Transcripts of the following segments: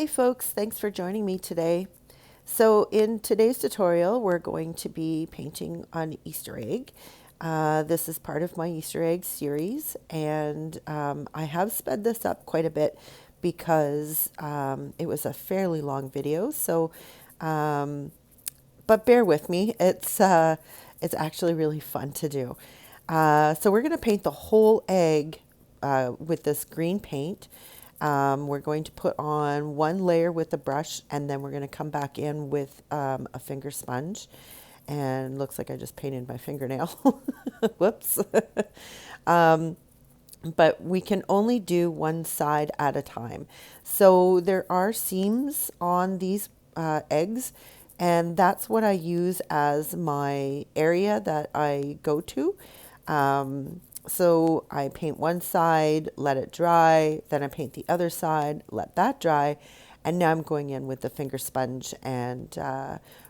Hey folks, thanks for joining me today. So in today's tutorial, we're going to be painting an Easter egg. This is part of my Easter egg series, and I have sped this up quite a bit because it was a fairly long video. But bear with me, it's actually really fun to do. So we're going to paint the whole egg with this green paint. We're going to put on one layer with the brush, and then we're going to come back in with a finger sponge. And looks like I just painted my fingernail. Whoops. But we can only do one side at a time. So there are seams on these eggs, and that's what I use as my area that I go to. So I paint one side, let it dry, then I paint the other side, let that dry, and now I'm going in with the finger sponge and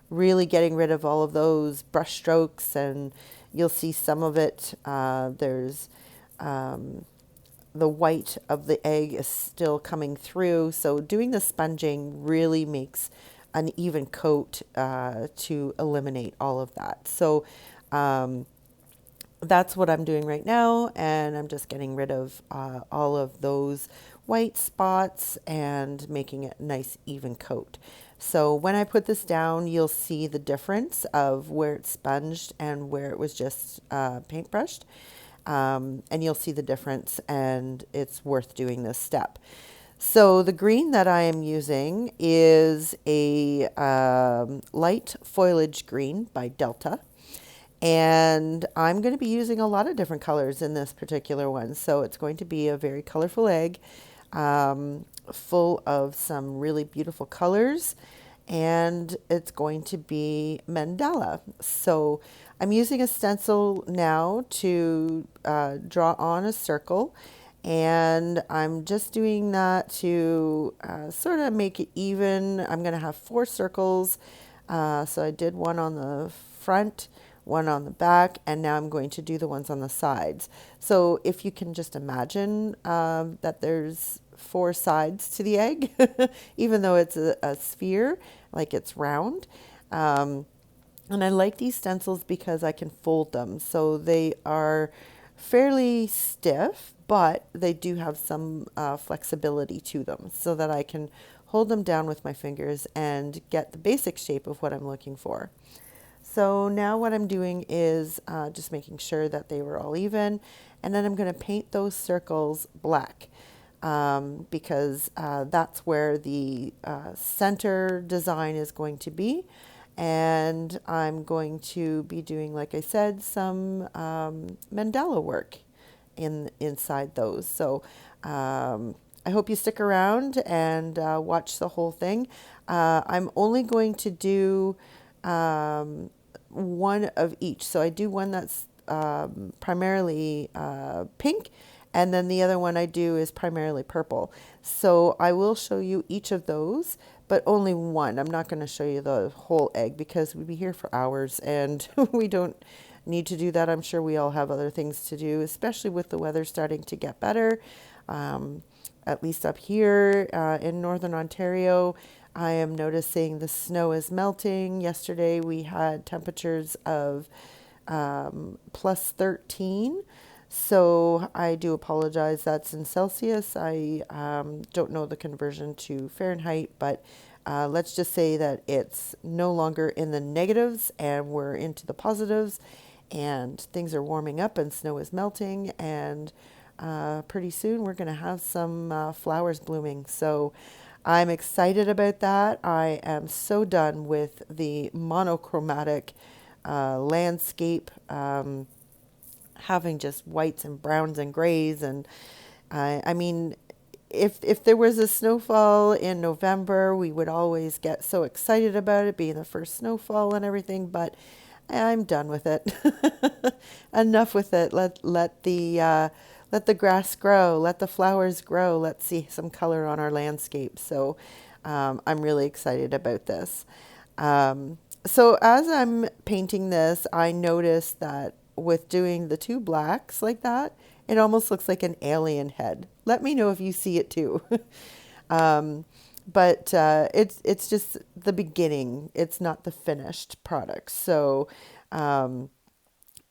really getting rid of all of those brush strokes, and you'll see some of it. There's the white of the egg is still coming through, so doing the sponging really makes an even coat to eliminate all of that. So that's what I'm doing right now, and I'm just getting rid of all of those white spots and making it a nice even coat. So when I put this down, you'll see the difference of where it's sponged and where it was just paintbrushed. And you'll see the difference, and it's worth doing this step. So the green that I am using is a light foliage green by Delta. And I'm going to be using a lot of different colors in this particular one. So it's going to be a very colorful egg, full of some really beautiful colors. And it's going to be mandala. So I'm using a stencil now to draw on a circle. And I'm just doing that to sort of make it even. I'm going to have 4 circles. So I did one on the front, one on the back, and now I'm going to do the ones on the sides. So if you can just imagine that there's 4 sides to the egg, even though it's a sphere, like it's round. And I like these stencils because I can fold them. So they are fairly stiff, but they do have some flexibility to them so that I can hold them down with my fingers and get the basic shape of what I'm looking for. So now what I'm doing is just making sure that they were all even, and then I'm going to paint those circles black because that's where the center design is going to be. And I'm going to be doing, like I said, some mandala work inside those. So I hope you stick around and watch the whole thing. I'm only going to do one of each. So I do one that's primarily pink, and then the other one I do is primarily purple. So I will show you each of those, but only one. I'm not going to show you the whole egg because we'd be here for hours, and we don't need to do that. I'm sure we all have other things to do, especially with the weather starting to get better. At least up here in Northern Ontario, I am noticing the snow is melting. Yesterday we had temperatures of plus 13. So I do apologize. That's in Celsius. I don't know the conversion to Fahrenheit, but let's just say that it's no longer in the negatives and we're into the positives, and things are warming up and snow is melting, and pretty soon we're going to have some flowers blooming. So I'm excited about that. I am so done with the monochromatic landscape, having just whites and browns and grays. And I mean, if there was a snowfall in November, we would always get so excited about it being the first snowfall and everything, but I'm done with it. Enough with it. Let the grass grow, let the flowers grow, let's see some color on our landscape. So I'm really excited about this. So as I'm painting this, I noticed that with doing the 2 blacks like that, it almost looks like an alien head. Let me know if you see it too. But it's just the beginning. It's not the finished product. So um,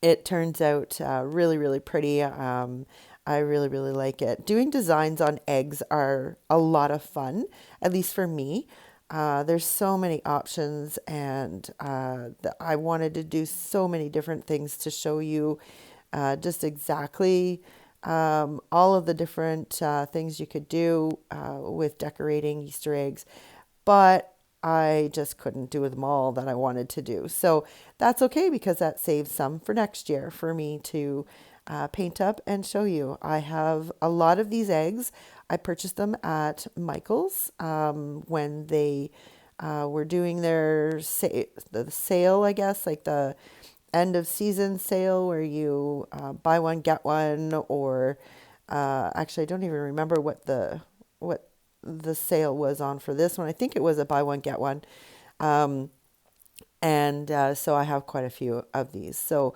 it turns out really, really pretty. I really, really like it. Doing designs on eggs are a lot of fun, at least for me. There's so many options, and I wanted to do so many different things to show you just exactly all of the different things you could do with decorating Easter eggs. But I just couldn't do them all that I wanted to do. So that's okay because that saves some for next year for me to paint up and show you. I have a lot of these eggs. I purchased them at Michael's when they were doing their the sale, I guess, like the end of season sale where you buy one get one, or actually I don't even remember what the sale was on for this one. I think it was a buy one get one. um, and so I have quite a few of these. So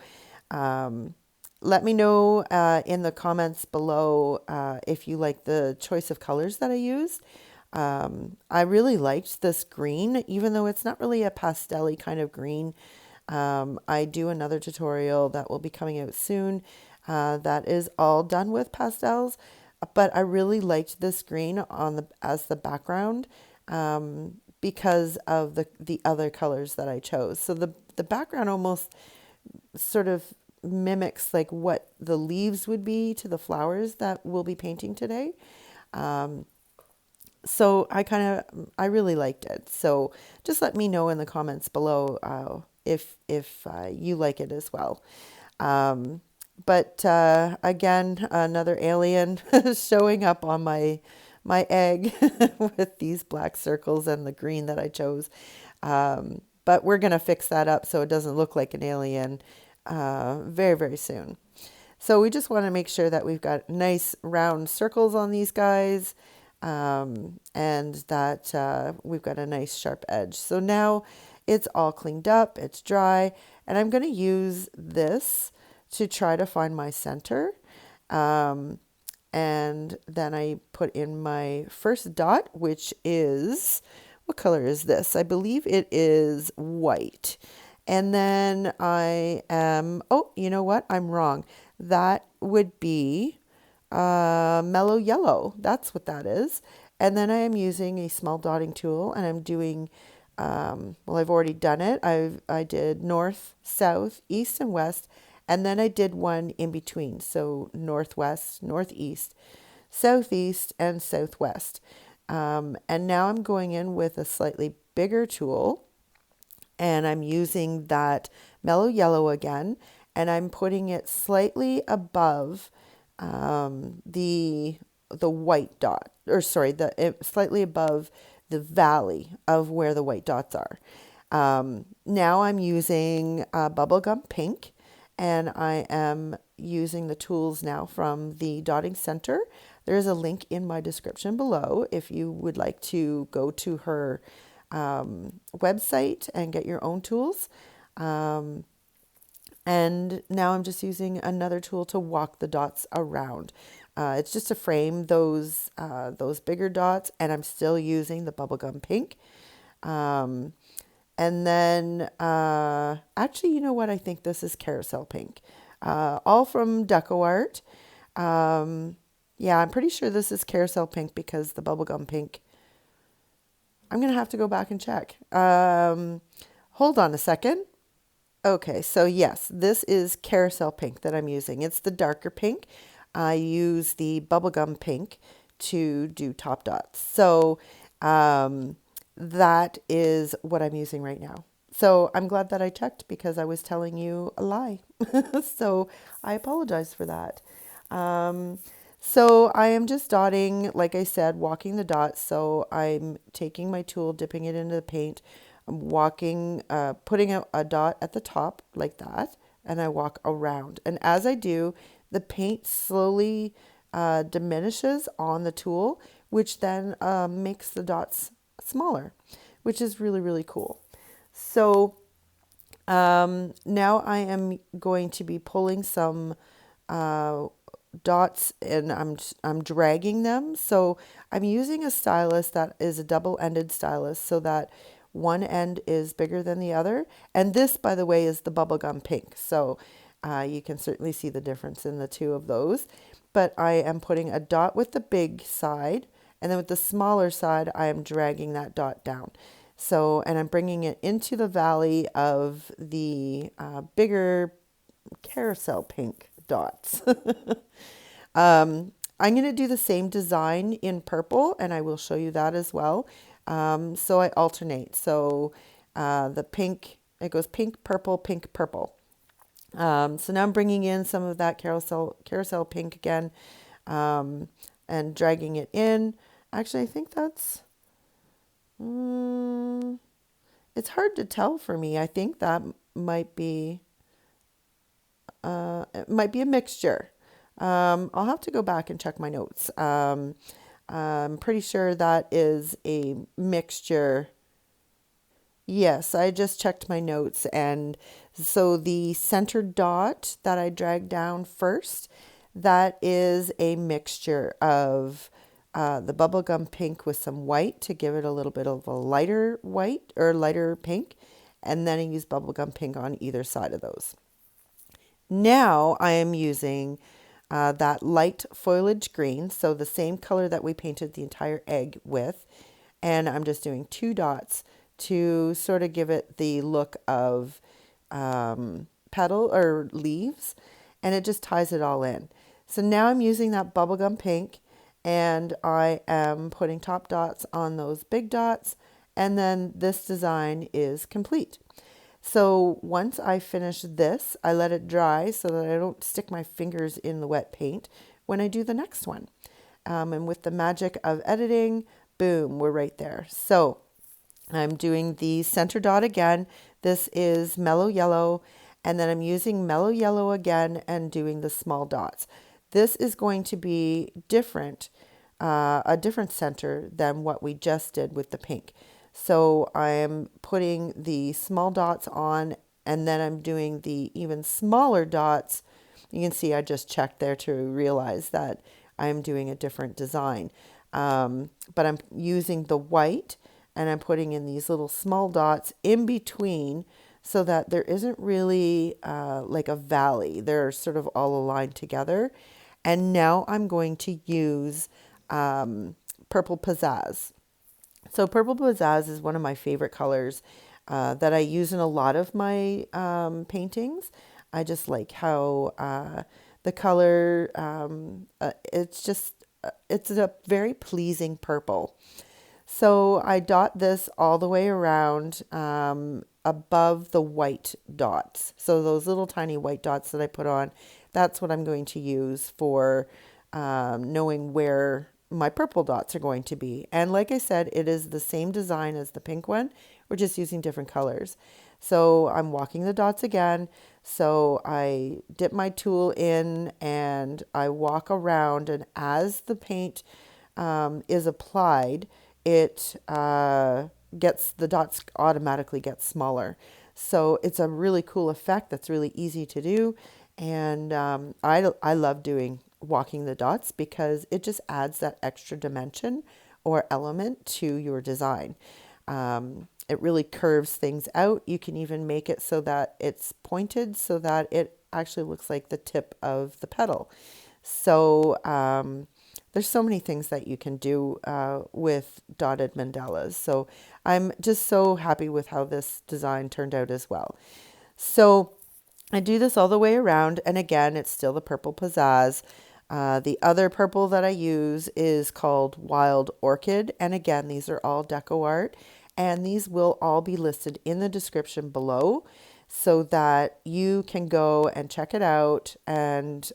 um, let me know in the comments below if you like the choice of colors that I used. I really liked this green, even though it's not really a pastel-y kind of green. I do another tutorial that will be coming out soon that is all done with pastels, but I really liked this green on the as the background because of the other colors that I chose. So the background almost sort of mimics like what the leaves would be to the flowers that we'll be painting today. Um, so I really liked it. So just let me know in the comments below if you like it as well. But again, another alien showing up on my egg with these black circles and the green that I chose. But we're gonna fix that up so it doesn't look like an alien very, very soon. So we just want to make sure that we've got nice round circles on these guys, and that we've got a nice sharp edge. So now it's all cleaned up, it's dry, and I'm going to use this to try to find my center. Um, and then I put in my first dot, which is, what color is this? I believe it is white. And then I am, oh, you know what? I'm wrong. That would be mellow yellow. That's what that is. And then I am using a small dotting tool and I'm doing, well, I've already done it. I did north, south, east, and west. And then I did one in between. So northwest, northeast, southeast, and southwest. And now I'm going in with a slightly bigger tool and I'm using that mellow yellow again, and I'm putting it slightly above the white dot, or sorry, slightly above the valley of where the white dots are. Now I'm using Bubblegum Pink, and I am using the tools now from the Ditting Center. There is a link in my description below if you would like to go to her website and get your own tools. And now I'm just using another tool to walk the dots around. It's just to frame those bigger dots, and I'm still using the Bubblegum Pink. And then, actually, you know what? I think this is Carousel Pink, all from DecoArt. Yeah, I'm pretty sure this is Carousel Pink because the Bubblegum Pink, I'm going to have to go back and check. Hold on a second. Okay, so yes, this is Carousel Pink that I'm using. It's the darker pink. I use the Bubblegum Pink to do top dots. So that is what I'm using right now. So I'm glad that I checked because I was telling you a lie. So I apologize for that. So I am just dotting, like I said, walking the dots. So I'm taking my tool, dipping it into the paint. I'm walking, putting a dot at the top like that, and I walk around. And as I do, the paint slowly diminishes on the tool, which then makes the dots smaller, which is really, really cool. So now I am going to be pulling some dots and I'm dragging them. So I'm using a stylus that is a double-ended stylus so that one end is bigger than the other. And this, by the way, is the bubblegum pink. So you can certainly see the difference in the two of those. But I am putting a dot with the big side, and then with the smaller side, I am dragging that dot down. So, and I'm bringing it into the valley of the bigger carousel pink dots. I'm going to do the same design in purple, and I will show you that as well. So I alternate. So the pink, it goes pink, purple, pink, purple. So now I'm bringing in some of that carousel pink again, and dragging it in. Actually, I think that's, it's hard to tell for me. I think that might be, it might be a mixture. I'll have to go back and check my notes. I'm pretty sure that is a mixture. Yes, I just checked my notes. And so the center dot that I dragged down first, that is a mixture of the bubblegum pink with some white to give it a little bit of a lighter white or lighter pink. And then I use bubblegum pink on either side of those. Now I am using that light foliage green, so the same color that we painted the entire egg with, and I'm just doing 2 dots to sort of give it the look of petal or leaves, and it just ties it all in. So now I'm using that bubblegum pink, and I am putting top dots on those big dots, and then this design is complete. So once I finish this, I let it dry so that I don't stick my fingers in the wet paint when I do the next one. And with the magic of editing, boom, we're right there. So I'm doing the center dot again. This is Mellow Yellow, and then I'm using Mellow Yellow again and doing the small dots. This is going to be different, a different center than what we just did with the pink. So I am putting the small dots on, and then I'm doing the even smaller dots. You can see I just checked there to realize that I'm doing a different design. But I'm using the white, and I'm putting in these little small dots in between so that there isn't really like a valley. They're sort of all aligned together. And now I'm going to use Purple Pizzazz. So Purple Pizzazz is one of my favorite colors that I use in a lot of my paintings. I just like how the color, it's a very pleasing purple. So I dot this all the way around above the white dots. So those little tiny white dots that I put on, that's what I'm going to use for knowing where my purple dots are going to be. And like I said, it is the same design as the pink one. We're just using different colors. So I'm walking the dots again. So I dip my tool in and I walk around, and as the paint is applied, it gets, the dots automatically get smaller. So it's a really cool effect that's really easy to do. And I love doing walking the dots because it just adds that extra dimension or element to your design. It really curves things out. You can even make it so that it's pointed so that it actually looks like the tip of the petal. So there's so many things that you can do with dotted mandalas. So I'm just so happy with how this design turned out as well. So I do this all the way around, and again, it's still the Purple Pizzazz. The other purple that I use is called Wild Orchid, and again, these are all DecoArt, and these will all be listed in the description below so that you can go and check it out and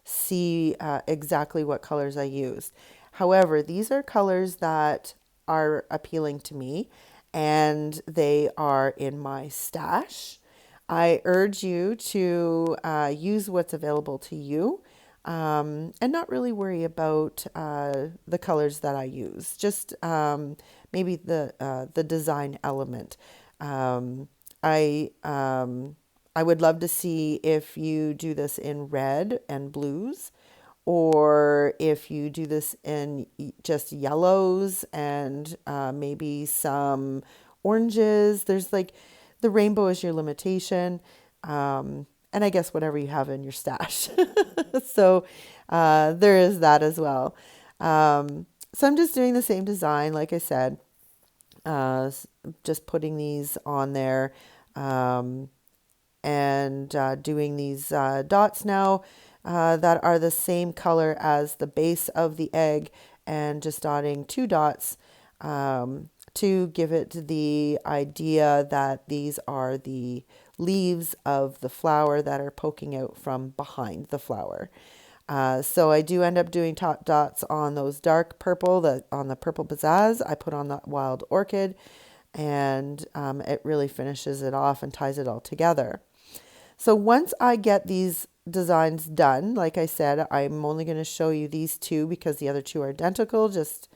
see exactly what colors I used. However, these are colors that are appealing to me, and they are in my stash. I urge you to use what's available to you and not really worry about the colors that I use, just maybe the design element. I I would love to see if you do this in red and blues, or if you do this in just yellows and maybe some oranges. There's like the rainbow is your limitation. And I guess whatever you have in your stash. So there is that as well. So I'm just doing the same design, like I said, just putting these on there. And doing these dots now that are the same color as the base of the egg, and just dotting 2 dots to give it the idea that these are the leaves of the flower that are poking out from behind the flower. So I do end up doing top dots on those dark purple, on the purple Pizzazz. I put on the wild orchid, and it really finishes it off and ties it all together. So once I get these designs done, like I said, I'm only going to show you these 2 because the other 2 are identical, just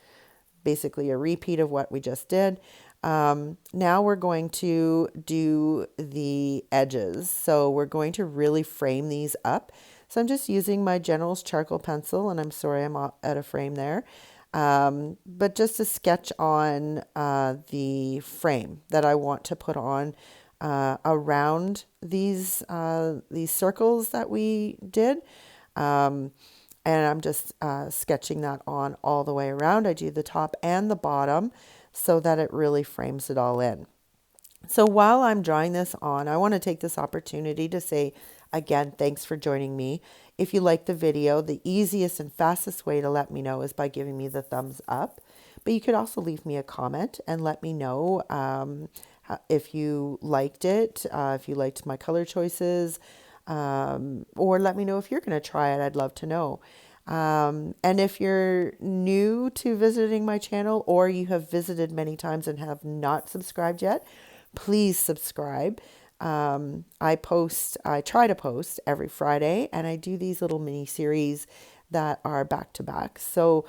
basically a repeat of what we just did. Now we're going to do the edges. So we're going to really frame these up. So I'm just using my General's charcoal pencil, and I'm sorry I'm out of frame there. But just to sketch on the frame that I want to put on around these circles that we did. And I'm just sketching that on all the way around. I do the top and the bottom so that it really frames it all in. So while I'm drawing this on, I want to take this opportunity to say, again, thanks for joining me. If you like the video, the easiest and fastest way to let me know is by giving me the thumbs up. But you could also leave me a comment and let me know if you liked it, if you liked my color choices, or let me know if you're going to try it. I'd love to know. And if you're new to visiting my channel, or you have visited many times and have not subscribed yet, please subscribe. I try to post every Friday, and I do these little mini series that are back to back. So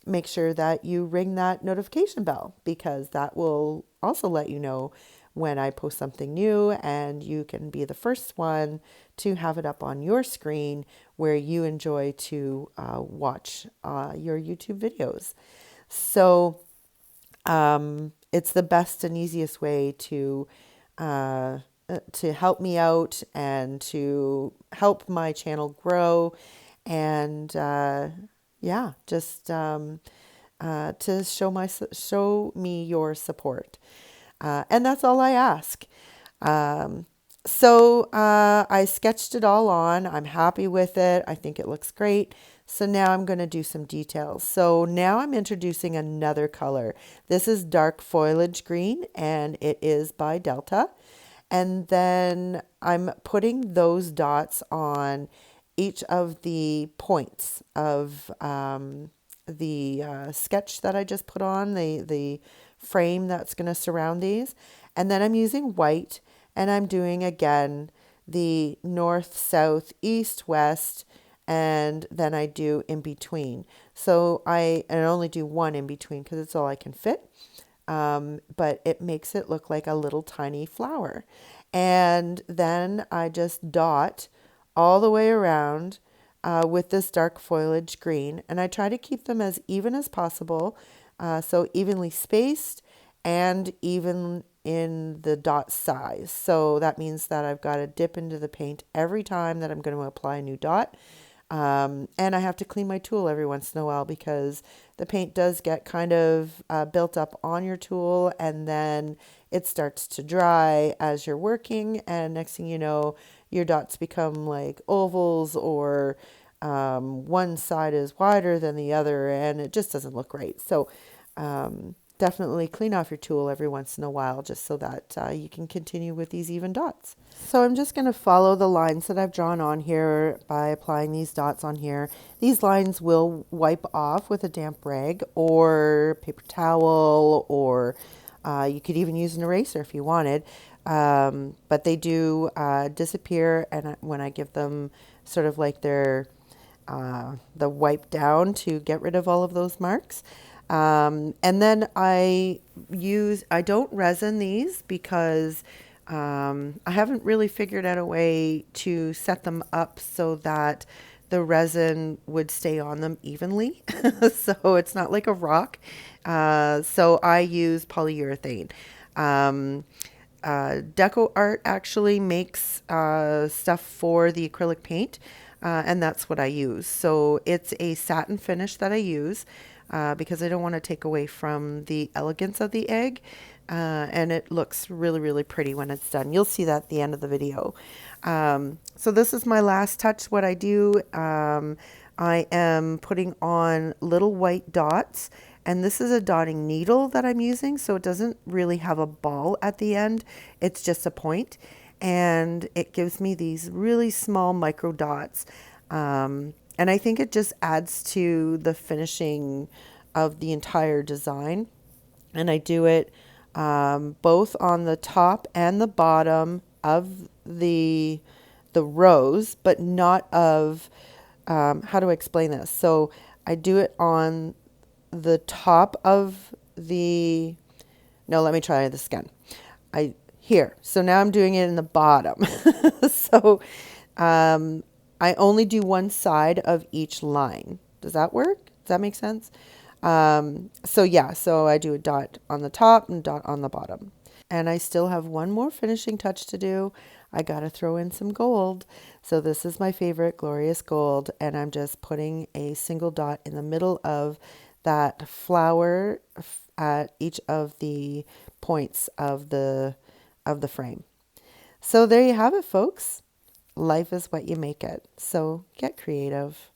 make sure that you ring that notification bell, because that will also let you know when I post something new, and you can be the first one to have it up on your screen where you enjoy to watch your YouTube videos. So it's the best and easiest way to help me out and to help my channel grow, and yeah, just to show me your support. And that's all I ask. So I sketched it all on. I'm happy with it. I think it looks great. So now I'm going to do some details. So now I'm introducing another color. This is dark foliage green, and it is by Delta. And then I'm putting those dots on each of the points of the sketch that I just put on, the frame that's going to surround these. And then I'm using white, and I'm doing again the north, south, east, west, and then I do in between. So I only do one in between because it's all I can fit. But it makes it look like a little tiny flower. And then I just dot all the way around with this dark foliage green, and I try to keep them as even as possible, so evenly spaced and even in the dot size. So that means that I've got to dip into the paint every time that I'm going to apply a new dot. And I have to clean my tool every once in a while, because the paint does get kind of built up on your tool, and then it starts to dry as you're working, and next thing you know, your dots become like ovals, or one side is wider than the other, and it just doesn't look right. So definitely clean off your tool every once in a while, just so that you can continue with these even dots. So I'm just going to follow the lines that I've drawn on here by applying these dots on here. These lines will wipe off with a damp rag or paper towel, or you could even use an eraser if you wanted. But they do disappear, and when I give them sort of like their the wipe down to get rid of all of those marks. And then I don't resin these, because I haven't really figured out a way to set them up so that the resin would stay on them evenly. So it's not like a rock. So I use polyurethane. Um, DecoArt actually makes stuff for the acrylic paint, and that's what I use. So it's a satin finish that I use because I don't want to take away from the elegance of the egg. And it looks really, really pretty when it's done. You'll see that at the end of the video. So this is my last touch. What I do, I am putting on little white dots, and this is a dotting needle that I'm using, so it doesn't really have a ball at the end. It's just a point, and it gives me these really small micro dots. And I think it just adds to the finishing of the entire design. And I do it both on the top and the bottom of the rows, but not of, how do I explain this? So I do it on the top of the, no, let me try this again. Here, so now I'm doing it in the bottom. So I only do one side of each line. Does that work? Does that make sense? So yeah, so I do a dot on the top and dot on the bottom. And I still have one more finishing touch to do. I got to throw in some gold. So this is my favorite glorious gold, and I'm just putting a single dot in the middle of that flower at each of the points of the frame. So there you have it, folks. Life is what you make it. So get creative.